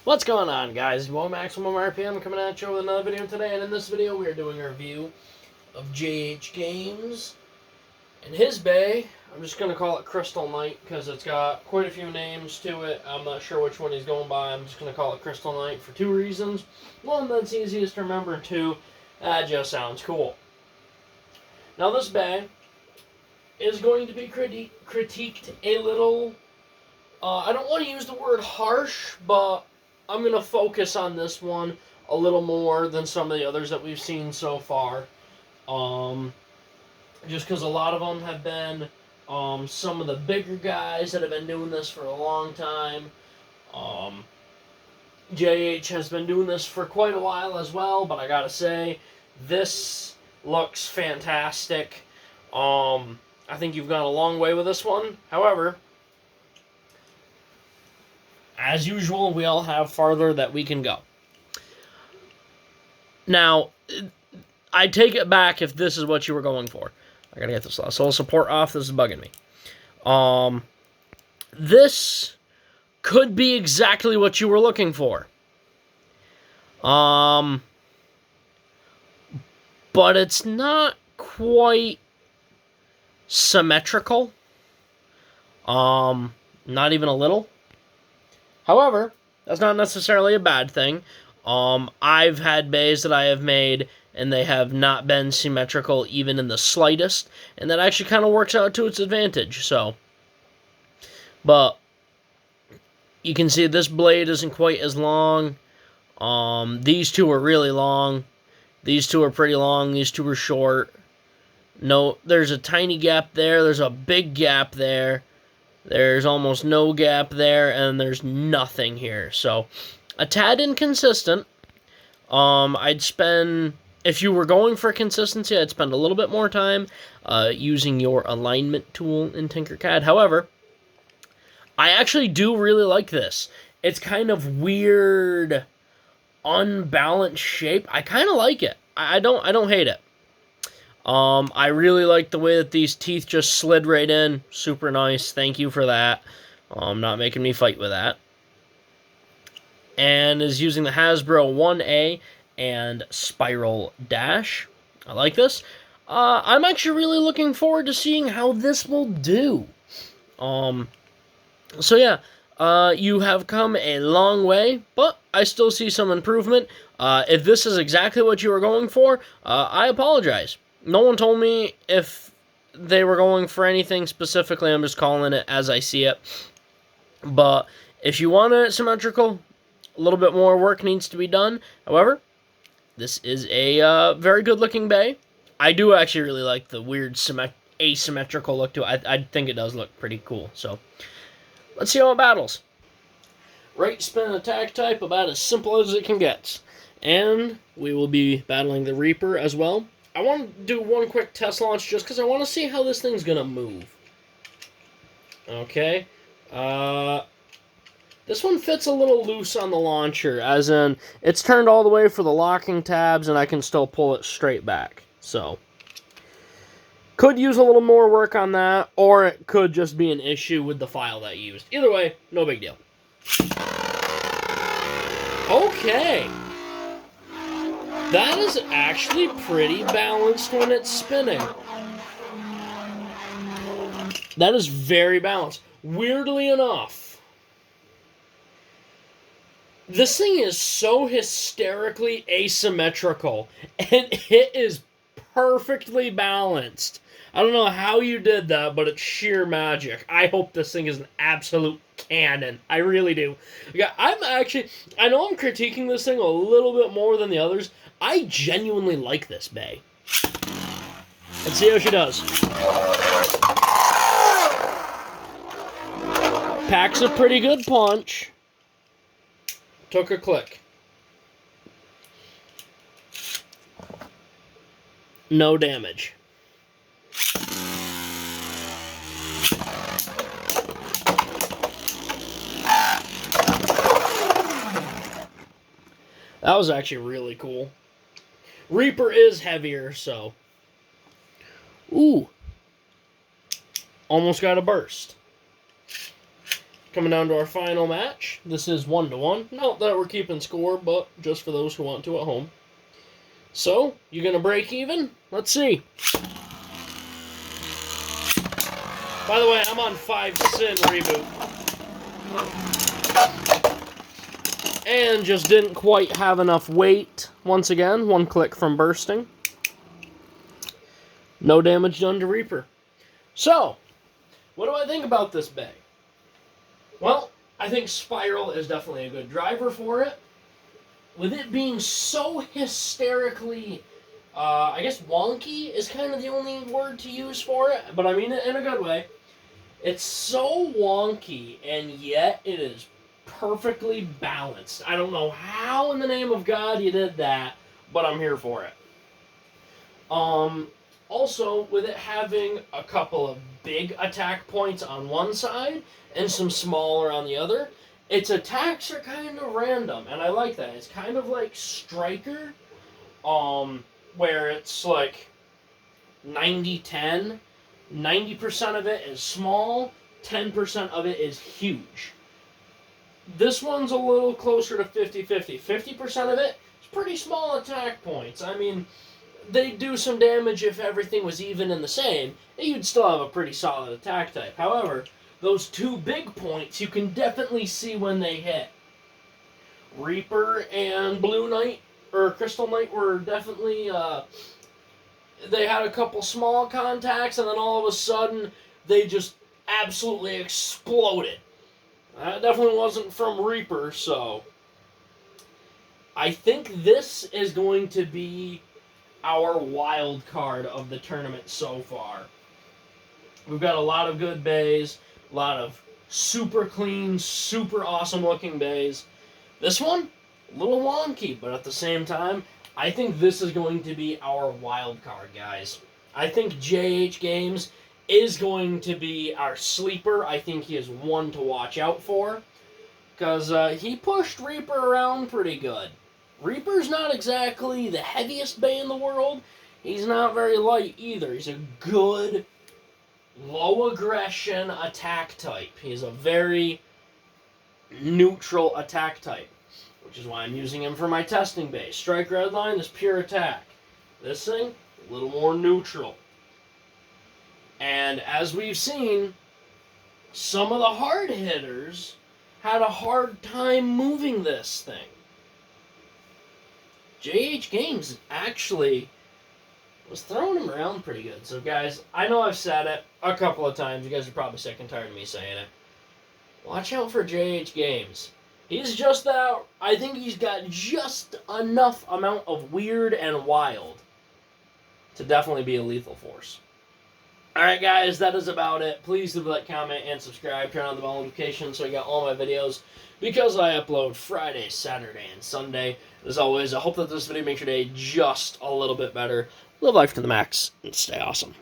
What's going on, guys? Well, Maximum RPM coming at you with another video today, and in this video we are doing a review of JH Games and his bay. I'm just going to call it Crystal Knight because it's got quite a few names to it. I'm not sure which one he's going by. I'm just going to call it Crystal Knight for two reasons. One, that's easiest to remember, and two, that just sounds cool. Now this bay is going to be critiqued a little, I don't want to use the word harsh, but I'm going to focus on this one a little more than some of the others that we've seen so far. Just because a lot of them have been some of the bigger guys that have been doing this for a long time. JH has been doing this for quite a while as well, but I gotta say, this looks fantastic. I think you've gone a long way with this one. However, as usual, we all have farther that we can go. Now, I take it back if this is what you were going for. I gotta get this soul support off. This is bugging me. This could be exactly what you were looking for. But it's not quite symmetrical. Not even a little. However, that's not necessarily a bad thing. I've had bays that I have made, and they have not been symmetrical even in the slightest, and that actually kind of works out to its advantage, so. But you can see this blade isn't quite as long. These two are really long. These two are pretty long. These two are short. No, there's a tiny gap there. There's a big gap there. There's almost no gap there, and there's nothing here. So, a tad inconsistent. I'd spend, if you were going for consistency, I'd spend a little bit more time using your alignment tool in Tinkercad. However, I actually do really like this. It's kind of weird, unbalanced shape. I kind of like it. I don't hate it. I really like the way that these teeth just slid right in. Super nice. Thank you for that. Not making me fight with that. And is using the Hasbro 1A and Spiral Dash. I like this. I'm actually really looking forward to seeing how this will do. So yeah, you have come a long way, but I still see some improvement. If this is exactly what you were going for, I apologize. No one told me if they were going for anything specifically. I'm just calling it as I see it. But if you want it symmetrical, a little bit more work needs to be done. However, this is a very good-looking bay. I do actually really like the weird asymmetrical look to it. I think it does look pretty cool. So, let's see how it battles. Right spin attack type, about as simple as it can get. And we will be battling the Reaper as well. I want to do one quick test launch just because I want to see how this thing's going to move. Okay. This one fits a little loose on the launcher, as in, it's turned all the way for the locking tabs, and I can still pull it straight back. So, could use a little more work on that, or it could just be an issue with the file that I used. Either way, no big deal. Okay. That is actually pretty balanced when it's spinning. That is very balanced. Weirdly enough, this thing is so hysterically asymmetrical, and it is perfectly balanced. I don't know how you did that, but it's sheer magic. I hope this thing is an absolute cannon. I really do. Yeah, I know I'm critiquing this thing a little bit more than the others. I genuinely like this bay. Let's see how she does. Packs a pretty good punch. Took a click. No damage. That was actually really cool. Reaper is heavier, so. Ooh. Almost got a burst. coming down to our final match. This is 1-1. Not that we're keeping score, but just for those who want to at home. So, you gonna break even? Let's see. By the way, I'm on 5 Sin Reboot. And just didn't quite have enough weight. Once again, 1 click from bursting. No damage done to Reaper. So, what do I think about this bay? Well, I think Spiral is definitely a good driver for it. With it being so hysterically, I guess wonky is kind of the only word to use for it, but I mean it in a good way. It's so wonky, and yet it is perfectly balanced. I don't know how in the name of God you did that, but I'm here for it. Also, with it having a couple of big attack points on one side and some smaller on the other, its attacks are kind of random, and I like that. It's kind of like Striker, where it's like 90-10. 90% of it is small, 10% of it is huge. This one's a little closer to 50-50. 50% of it is pretty small attack points. I mean, they'd do some damage if everything was even and the same, and you'd still have a pretty solid attack type. However, those 2 big points you can definitely see when they hit. Reaper and Blue Knight, or Crystal Knight, were definitely, they had a couple small contacts, and then all of a sudden, they just absolutely exploded. That definitely wasn't from Reaper, so I think this is going to be our wild card of the tournament so far. We've got a lot of good bays, a lot of super clean, super awesome looking bays. This one, a little wonky, but at the same time, I think this is going to be our wild card, guys. I think JH Games is going to be our sleeper. I think he is one to watch out for, because he pushed Reaper around pretty good. Reaper's not exactly the heaviest bay in the world. He's not very light either. He's a good, low aggression attack type. He's a very neutral attack type, which is why I'm using him for my testing base. Strike Redline is pure attack. This thing, a little more neutral. And as we've seen, some of the hard hitters had a hard time moving this thing. JH Games actually was throwing him around pretty good. So guys, I know I've said it a couple of times. You guys are probably sick and tired of me saying it. Watch out for JH Games. He's just that, I think he's got just enough amount of weird and wild to definitely be a lethal force. Alright guys, that is about it. Please leave a like, comment, and subscribe. Turn on the bell notifications so you get all my videos, because I upload Friday, Saturday, and Sunday. As always, I hope that this video makes your day just a little bit better. Live life to the max, and stay awesome.